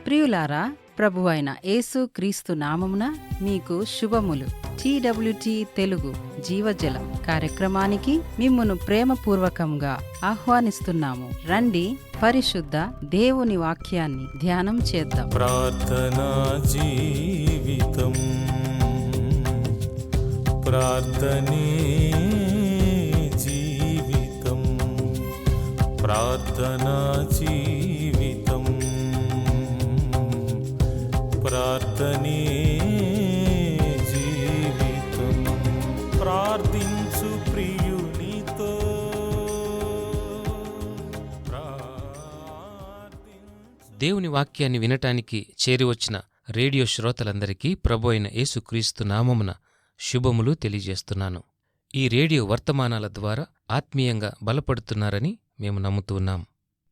ప్రియులారా, ప్రభువైన యేసు క్రీస్తు నామమున మీకు శుభములు. TWT తెలుగు జీవజలం కార్యక్రమానికి మిమ్మును ప్రేమపూర్వకంగా ఆహ్వానిస్తున్నాము. రండి, పరిశుద్ధ దేవుని వాక్యాన్ని ధ్యానం చేద్దాం. ప్రార్థనా జీవితం, ప్రార్థనే జీవితం, ప్రార్థనా జీవితం, ప్రార్థనే జీవితం. ప్రార్థించు ప్రియునితో, దేవుని వాక్యాన్ని వినటానికి చేరివచ్చిన రేడియో శ్రోతలందరికీ ప్రభు అయిన యేసుక్రీస్తు నామమున శుభములు తెలియజేస్తున్నాను. ఈ రేడియో వర్తమానాల ద్వారా ఆత్మీయంగా బలపడుతున్నారని మేము నమ్ముతున్నాం.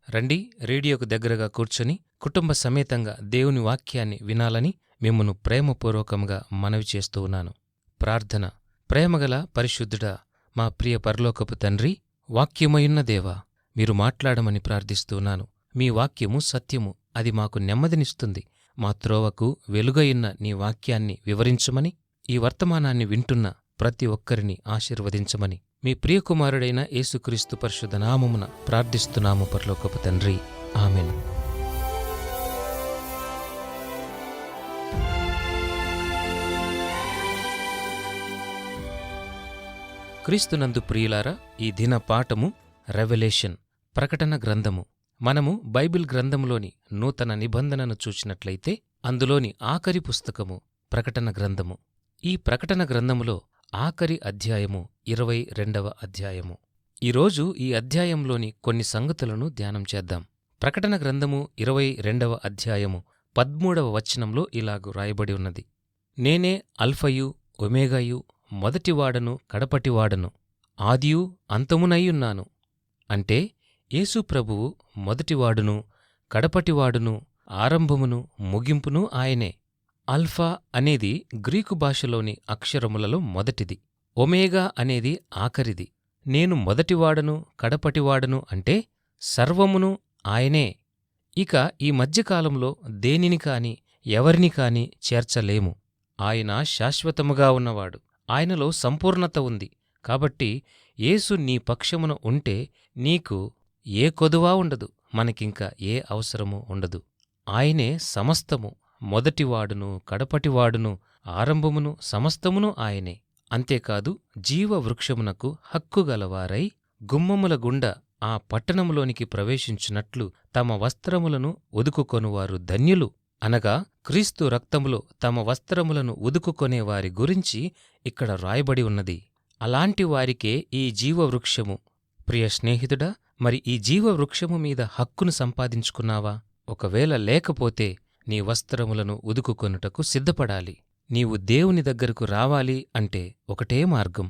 రండి, రేడియోకు దగ్గరగా కూర్చొని కుటుంబ సమేతంగా దేవుని వాక్యాన్ని వినాలని మిమ్మును ప్రేమపూర్వకంగా మనవి చేస్తూ ఉన్నాను. ప్రార్థన. ప్రేమగల పరిశుద్ధుడా, మా ప్రియ పరలోకపు తండ్రి, వాక్యమయున్న దేవా, మీరు మాట్లాడమని ప్రార్థిస్తున్నాను. మీ వాక్యము సత్యము, అది మాకు నెమ్మదినిస్తుంది. మా త్రోవకు వెలుగయున్న నీ వాక్యాన్ని వివరించమని, ఈ వర్తమానాన్ని వింటున్న ప్రతి ఒక్కరిని ఆశీర్వదించమని మీ ప్రియకుమారుడైన యేసుక్రీస్తు పరిశుద్ధ నామమున ప్రార్థిస్తున్నాము పరలోకపు తండ్రి. ఆమెన్. క్రీస్తునందు ప్రియులారా, ఈ దిన పాఠము రెవల్యూషన్, ప్రకటన గ్రంథము. మనము బైబిల్ గ్రంథములోని నూతన నిబంధనను చూచినట్లయితే అందులోని ఆఖరి పుస్తకము ప్రకటన గ్రంథము. ఈ ప్రకటన గ్రంథములో ఆఖరి అధ్యాయము 22వ అధ్యాయము. ఈరోజు ఈ అధ్యాయంలోని కొన్ని సంగతులను ధ్యానం చేద్దాం. ప్రకటన గ్రంథము 22వ అధ్యాయము 13వ వచనంలో ఇలాగు రాయబడి ఉన్నది: నేనే అల్ఫయు ఒమేగాయు, మొదటివాడను కడపటివాడను, ఆదియు అంతమునయ్యున్నాను. అంటే యేసు ప్రభువు మొదటివాడును కడపటివాడును ఆరంభమును ముగింపును ఆయనే. అల్ఫా అనేది గ్రీకు భాషలోని అక్షరములలో మొదటిది. ఒమేగా అనేది ఆఖరిది. నేను మొదటివాడను కడపటివాడను అంటే సర్వమును ఆయనే. ఇక ఈ మధ్యకాలంలో దేనిని కాని ఎవరిని కాని చేర్చలేము. ఆయన శాశ్వతముగా ఉన్నవాడు. ఆయనలో సంపూర్ణత ఉంది. కాబట్టి యేసు నీ పక్షమున ఉంటే నీకు ఏ కొదువా ఉండదు, మనకింక ఏ అవసరమూ ఉండదు. ఆయనే సమస్తము, మొదటివాడును కడపటివాడును ఆరంభమును సమస్తమును ఆయనే. అంతేకాదు, జీవవృక్షమునకు హక్కుగలవారై గుమ్మముల గుండా ఆ పట్టణములోనికి ప్రవేశించున్నట్లు తమ వస్త్రములను ఉదుకుకొనువారు ధన్యులు. అనగా క్రీస్తు రక్తములో తమ వస్త్రములను ఉదుకుకొనేవారి గురించి ఇక్కడ రాయబడి ఉన్నది. అలాంటి వారికే ఈ జీవవృక్షము. ప్రియ స్నేహితుడా, మరి ఈ జీవవృక్షము మీద హక్కును సంపాదించుకున్నావా? ఒకవేళ లేకపోతే నీ వస్త్రములను ఉదుకుకొనుటకు సిద్ధపడాలి. నీవు దేవుని దగ్గరకు రావాలి అంటే ఒకటే మార్గం.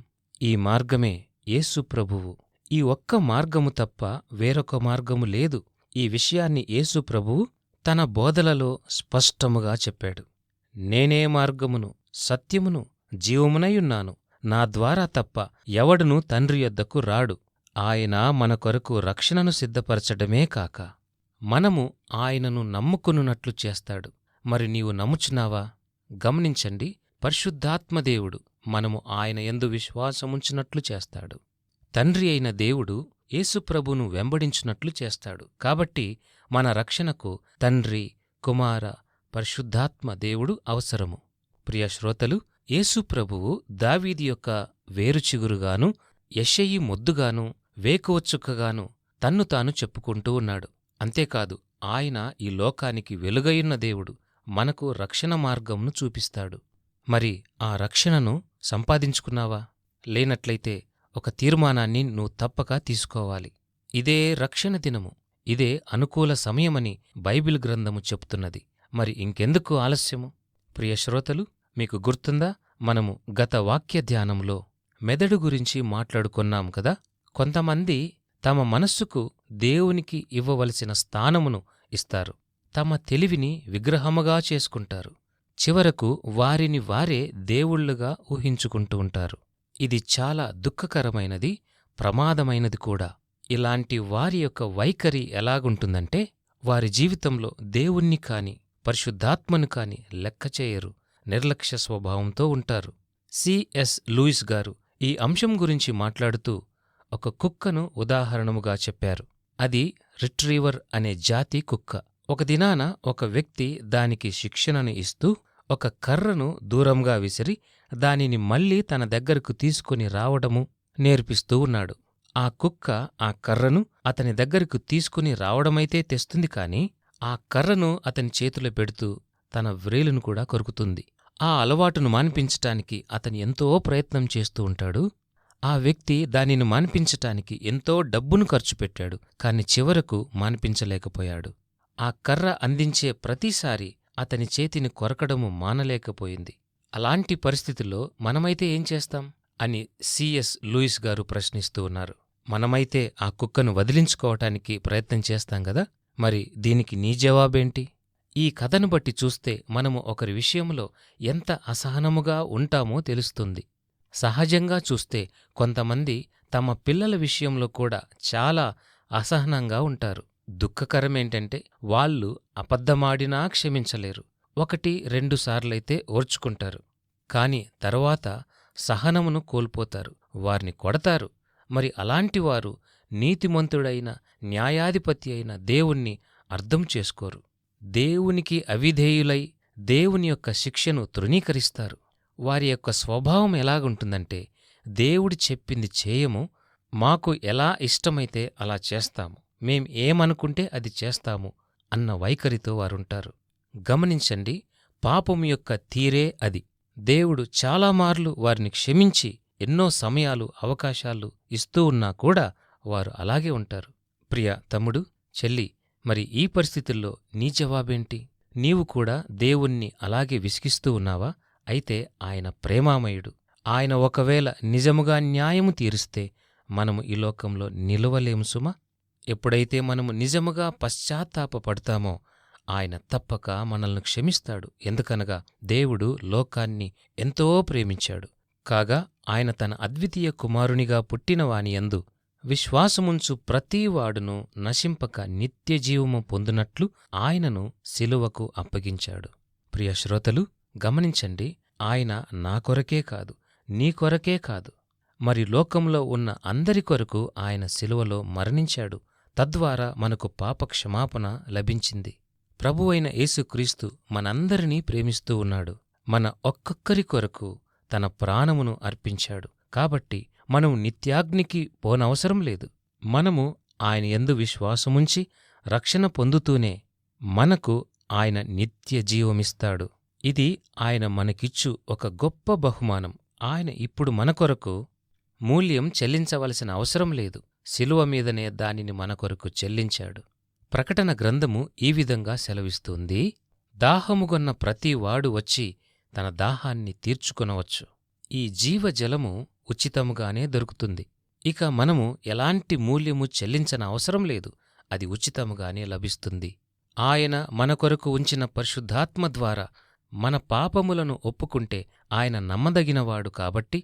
ఈ మార్గమే యేసు ప్రభువు. ఈ ఒక్క మార్గము తప్ప వేరొక మార్గము లేదు. ఈ విషయాన్ని యేసు ప్రభువు తన బోధలలో స్పష్టముగా చెప్పాడు. నేనే మార్గమును సత్యమును జీవమునయున్నాను. నా ద్వారా తప్ప ఎవడునూ తండ్రి యొద్దకు రాడు. ఆయన మన కొరకు రక్షణను సిద్ధపరచడమే కాక మనము ఆయనను నమ్ముకునున్నట్లు చేస్తాడు. మరి నీవు నమ్ముచున్నావా? గమనించండి, పరిశుద్ధాత్మదేవుడు మనము ఆయన యందు విశ్వాసముంచునట్లు చేస్తాడు. తండ్రి అయిన దేవుడు యేసుప్రభును వెంబడించునట్లు చేస్తాడు. కాబట్టి మన రక్షణకు తండ్రి, కుమార, పరిశుద్ధాత్మ దేవుడు అవసరము. ప్రియ శ్రోతలు, యేసుప్రభువు దావీదు యొక్క వేరుచిగురుగాను, యెషయి మొద్దుగాను, వేకువచుక్కగాను తన్ను తాను చెప్పుకుంటూ ఉన్నాడు. అంతేకాదు, ఆయన ఈ లోకానికి వెలుగయున్న దేవుడు. మనకు రక్షణ మార్గంను చూపిస్తాడు. మరి ఆ రక్షణను సంపాదించుకున్నావా? లేనట్లయితే ఒక తీర్మానాన్ని నువ్వు తప్పక తీసుకోవాలి. ఇదే రక్షణ దినము, ఇదే అనుకూల సమయమని బైబిల్ గ్రంథము చెప్తున్నది. మరి ఇంకెందుకు ఆలస్యము? ప్రియ శ్రోతలు, మీకు గుర్తుందా, మనము గత వాక్య ధ్యానంలో మెదడు గురించి మాట్లాడుకున్నాం కదా. కొంతమంది తమ మనస్సుకు దేవునికి ఇవ్వవలసిన స్థానమును ఇస్తారు. తమ తెలివిని విగ్రహముగా చేసుకుంటారు. చివరకు వారిని వారే దేవుళ్లుగా ఊహించుకుంటూ ఉంటారు. ఇది చాలా దుఃఖకరమైనది, ప్రమాదమైనది కూడా. ఇలాంటి వారి యొక్క వైఖరి ఎలాగుంటుందంటే, వారి జీవితంలో దేవుణ్ణి కాని పరిశుద్ధాత్మను కాని లెక్కచేయరు, నిర్లక్ష్య స్వభావంతో ఉంటారు. సిఎస్ లూయిస్ గారు ఈ అంశం గురించి మాట్లాడుతూ ఒక కుక్కను ఉదాహరణముగా చెప్పారు. అది రిట్రీవర్ అనే జాతి కుక్క. ఒక దినాన ఒక వ్యక్తి దానికి శిక్షణను ఇస్తూ ఒక కర్రను దూరంగా విసిరి దానిని మళ్లీ తన దగ్గరకు తీసుకుని రావడము నేర్పిస్తూ ఉన్నాడు. ఆ కుక్క ఆ కర్రను అతని దగ్గరకు తీసుకుని రావడమైతే తెస్తుంది కాని ఆ కర్రను అతని చేతిలో పెడుతూ తన వ్రేలును కూడా కొరుకుతుంది. ఆ అలవాటును మాన్పించటానికి అతను ఎంతో ప్రయత్నం చేస్తూ ఉంటాడు. ఆ వ్యక్తి దానిని మాన్పించటానికి ఎంతో డబ్బును ఖర్చుపెట్టాడు, కాని చివరకు మాన్పించలేకపోయాడు. ఆ కర్ర అందించే ప్రతిసారి అతని చేతిని కొరకడము మానలేకపోయింది. అలాంటి పరిస్థితుల్లో మనమైతే ఏం చేస్తాం అని సిఎస్ లూయిస్ గారు ప్రశ్నిస్తూ ఉన్నారు. మనమైతే ఆ కుక్కను వదిలించుకోవటానికి ప్రయత్నం చేస్తాం గదా. మరి దీనికి నీ జవాబేంటి? ఈ కథను బట్టి చూస్తే మనము ఒకరి విషయంలో ఎంత అసహనముగా ఉంటామో తెలుస్తుంది. సహజంగా చూస్తే కొంతమంది తమ పిల్లల విషయంలో కూడా చాలా అసహనంగా ఉంటారు. దుఃఖకరమేంటంటే వాళ్ళు అబద్ధమాడినా క్షమించలేరు. 1-2 సార్లైతే ఓర్చుకుంటారు. కాని తరువాత సహనమును కోల్పోతారు, వారిని కొడతారు. మరి అలాంటివారు నీతిమంతుడైన న్యాయాధిపతి అయిన దేవుణ్ణి అర్థం చేసుకోరు. దేవునికి అవిధేయులై దేవుని యొక్క శిక్షను తృణీకరిస్తారు. వారి యొక్క స్వభావం ఎలాగుంటుందంటే, దేవుడు చెప్పింది చేయము, మాకు ఎలా ఇష్టమైతే అలా చేస్తాము, మేం ఏమనుకుంటే అది చేస్తాము అన్న వైఖరితో వారుంటారు. గమనించండి, పాపము యొక్క తీరే అది. దేవుడు చాలామార్లు వారిని క్షమించి ఎన్నో సమయాలు, అవకాశాలు ఇస్తూ ఉన్నా కూడా వారు అలాగే ఉంటారు. ప్రియ తమ్ముడు, చెల్లి, మరి ఈ పరిస్థితుల్లో నీ జవాబేంటి? నీవు కూడా దేవుణ్ణి అలాగే విసిగిస్తూ ఉన్నావా? అయితే ఆయన ప్రేమామయుడు. ఆయన ఒకవేళ నిజముగా న్యాయము తీరుస్తే మనము ఈ లోకంలో నిలవలేము సుమా. ఎప్పుడైతే మనము నిజముగా పశ్చాత్తాపపడతామో ఆయన తప్పక మనల్ని క్షమిస్తాడు. ఎందుకనగా దేవుడు లోకాన్ని ఎంతో ప్రేమించాడు. కాగా ఆయన తన అద్వితీయ కుమారునిగా పుట్టినవానియందు విశ్వాసముంచు ప్రతివాడును నశింపక నిత్యజీవము పొందునట్లు ఆయనను శిలువకు అప్పగించాడు. ప్రియ శ్రోతలు, గమనించండి, ఆయన నా కొరకే కాదు, నీ కొరకే కాదు, మరి లోకంలో ఉన్న అందరి కొరకు ఆయన శిలువలో మరణించాడు. తద్వారా మనకు పాపక్షమాపణ లభించింది. ప్రభువైన యేసుక్రీస్తు మనందరినీ ప్రేమిస్తూ ఉన్నాడు. మన ఒక్కొక్కరి కొరకు తన ప్రాణమును అర్పించాడు. కాబట్టి మనము నిత్యాగ్నికి పోనవసరం లేదు. మనము ఆయన యందు విశ్వాసముంచి రక్షణ పొందుతూనే మనకు ఆయన నిత్య జీవమిస్తాడు. ఇది ఆయన మనకిచ్చు ఒక గొప్ప బహుమానం. ఆయన ఇప్పుడు మన కొరకు మూల్యం చెల్లించవలసిన అవసరం లేదు. శిలువ మీదనే దానిని మన కొరకు చెల్లించాడు. ప్రకటన గ్రంథము ఈ విధంగా సెలవిస్తుంది: దాహముగొన్న ప్రతివాడు వచ్చి తన దాహాన్ని తీర్చుకొనవచ్చు. ఈ జీవజలము ఉచితముగానే దొరుకుతుంది. ఇక మనము ఎలాంటి మూల్యము చెల్లించన అవసరం లేదు, అది ఉచితముగానే లభిస్తుంది. ఆయన మన కొరకు ఉంచిన పరిశుద్ధాత్మ ద్వారా మన పాపములను ఒప్పుకుంటే ఆయన నమ్మదగినవాడు కాబట్టి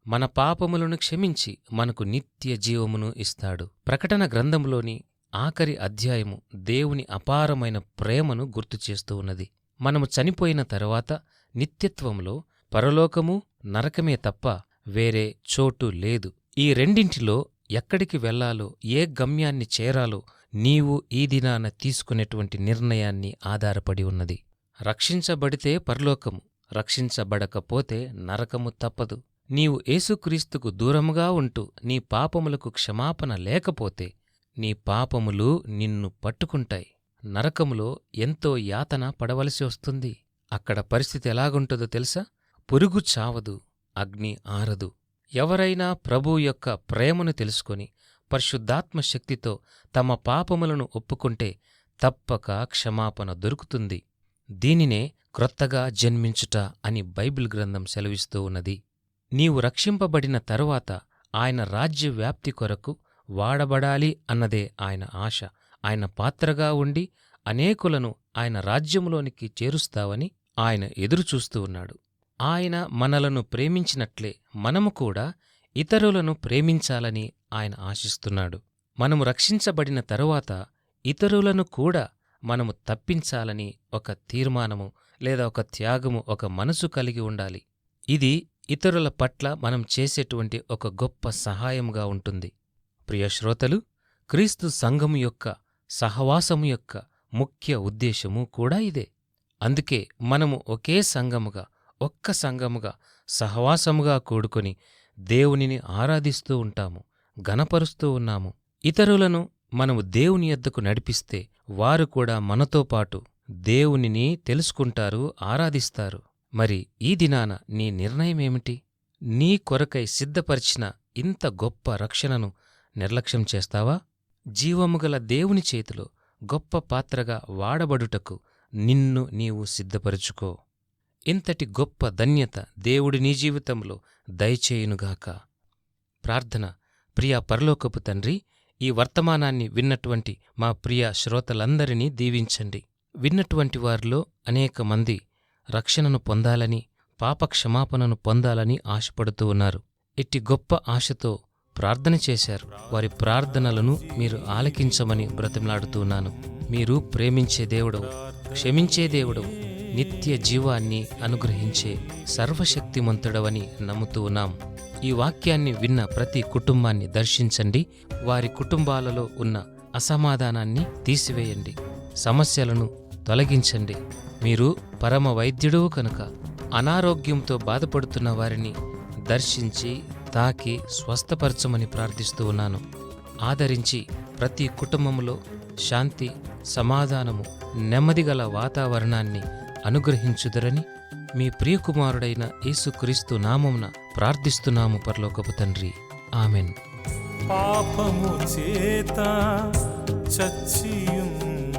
మన పాపములను క్షమించి మనకు నిత్య జీవమును ఇస్తాడు. ప్రకటన గ్రంథంలోని ఆఖరి అధ్యాయము దేవుని అపారమైన ప్రేమను గుర్తుచేస్తూ ఉన్నది. మనము చనిపోయిన తరువాత నిత్యత్వంలో పరలోకము, నరకమే తప్ప వేరే చోటు లేదు. ఈ రెండింటిలో ఎక్కడికి వెళ్లాలో, ఏ గమ్యాన్ని చేరాలో నీవు ఈ దినాన తీసుకునేటువంటి నిర్ణయాన్ని ఆధారపడి ఉన్నది. రక్షించబడితే పరలోకము, రక్షించబడకపోతే నరకము తప్పదు. నీవు యేసుక్రీస్తుకు దూరముగా ఉంటూ నీ పాపములకు క్షమాపణ లేకపోతే నీ పాపములు నిన్ను పట్టుకుంటాయి. నరకములో ఎంతో యాతన పడవలసి వస్తుంది. అక్కడ పరిస్థితి ఎలాగుంటుందో తెలుసా? పురుగు చావదు, అగ్ని ఆరదు. ఎవరైనా ప్రభువు యొక్క ప్రేమను తెలుసుకొని పరిశుద్ధాత్మ శక్తితో తమ పాపములను ఒప్పుకుంటే తప్పక క్షమాపణ దొరుకుతుంది. దీనినే క్రొత్తగా జన్మించుట అని బైబిల్ గ్రంథం సెలవిస్తూ ఉన్నది. నీవు రక్షింపబడిన తరువాత ఆయన రాజ్య వ్యాప్తి కొరకు వాడబడాలి అన్నదే ఆయన ఆశ. ఆయన పాత్రగా ఉండి అనేకులను ఆయన రాజ్యములోనికి చేరుస్తావని ఆయన ఎదురుచూస్తూ ఉన్నాడు. ఆయన మనలను ప్రేమించినట్లే మనము కూడా ఇతరులను ప్రేమించాలని ఆయన ఆశిస్తున్నాడు. మనము రక్షించబడిన తరువాత ఇతరులను కూడా మనము తప్పించాలని ఒక తీర్మానము లేదా ఒక త్యాగము, ఒక మనసు కలిగి ఉండాలి. ఇది ఇతరుల పట్ల మనం చేసేటువంటి ఒక గొప్ప సహాయముగా ఉంటుంది. ప్రియ శ్రోతలు, క్రీస్తు సంఘము యొక్క సహవాసము యొక్క ముఖ్య ఉద్దేశము కూడా ఇదే. అందుకే మనము ఒకే సంఘముగా, ఒక్క సంఘముగా, సహవాసముగా కూడుకొని దేవునిని ఆరాధిస్తూ ఉంటాము, ఘనపరుస్తూ ఉన్నాము. ఇతరులను మనము దేవుని యొద్దకు నడిపిస్తే వారు కూడా మనతో పాటు దేవునిని తెలుసుకుంటారు, ఆరాధిస్తారు. మరి ఈ దినాన నీ నిర్ణయమేమిటి? నీ కొరకై సిద్ధపరిచిన ఇంత గొప్ప రక్షణను నిర్లక్ష్యం చేస్తావా? జీవముగల దేవుని చేతిలో గొప్ప పాత్రగా వాడబడుటకు నిన్ను నీవు సిద్ధపరుచుకో. ఇంతటి గొప్ప ధన్యత దేవుడి నీ జీవితంలో దయచేయునుగాక. ప్రార్థన. ప్రియ పరలోకపు తండ్రి, ఈ వర్తమానాన్ని విన్నటువంటి మా ప్రియ శ్రోతలందరినీ దీవించండి. విన్నటువంటి వారిలో అనేక మంది రక్షణను పొందాలని, పాపక్షమాపణను పొందాలని ఆశపడుతూ ఉన్నారు. ఇట్టి గొప్ప ఆశతో ప్రార్థన చేశారు. వారి ప్రార్థనలను మీరు ఆలకించమని బ్రతిమలాడుతున్నాను. మీరు ప్రేమించే దేవుడవు, క్షమించే దేవుడవు, నిత్య జీవాన్ని అనుగ్రహించే సర్వశక్తిమంతుడవని నమ్ముతూ ఉన్నాం. ఈ వాక్యాన్ని విన్న ప్రతి కుటుంబాన్ని దర్శించండి. వారి కుటుంబాలలో ఉన్న అసమాధానాన్ని తీసివేయండి, సమస్యలను తొలగించండి. మీరు పరమ వైద్యుడు కనుక అనారోగ్యంతో బాధపడుతున్న వారిని దర్శించి తాకి స్వస్థపరచమని ప్రార్థిస్తూ ఉన్నాను. ఆదరించి ప్రతి కుటుంబంలో శాంతి, సమాధానము, నెమ్మదిగల వాతావరణాన్ని అనుగ్రహించుదరని మీ ప్రియకుమారుడైన యేసుక్రీస్తు నామమున ప్రార్థిస్తున్నాము పరలోకపు తండ్రి. ఆమెన్. పాపము చేత చచ్చియుండగా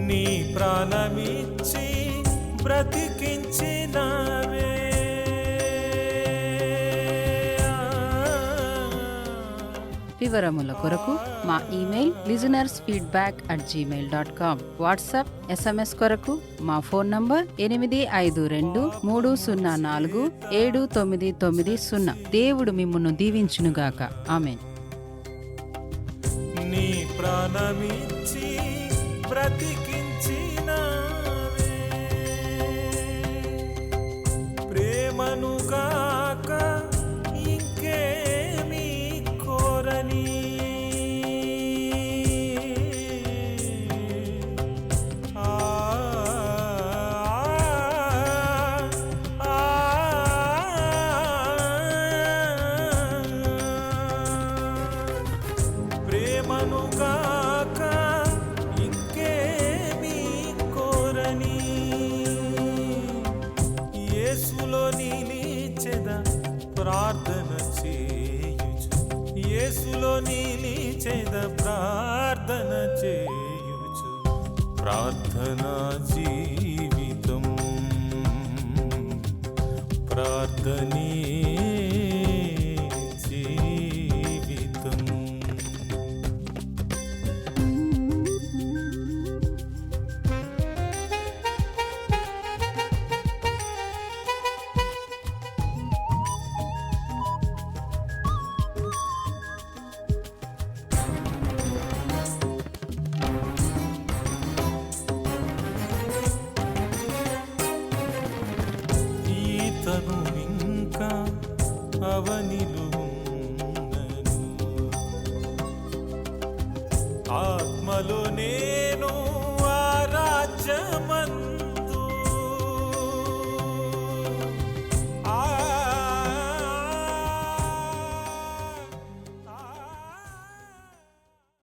నీ ప్రాణమిచ్చి బ్రతికించినావే. వివరముల కొరకు మా ఇమెయిల్ listenersfeedback@gmail.com. వాట్సాప్, SMS కొరకు మా ఫోన్ నంబర్ 8523047990. దేవుడు మిమ్మును దీవించునుగాక. ఆమేన్. నీ ప్రాణమిచ్చి బ్రతికించినావే. ప్రేమను గాక ఇంకేమీ కోరని ప్రేమను గాక ఇంకేమీ కోరని యేసులో నిలిచెద ప్రార్థన చేయుచు, యేసులో నిలిచెద ప్రార్థన చేయుచు. ప్రార్థనా జీవితం, ప్రార్థనే జీవితం. ఈతను ఇంకా అవనిలో ఉన్నను, ఆత్మలో నేను ఆ రాజ్యమన్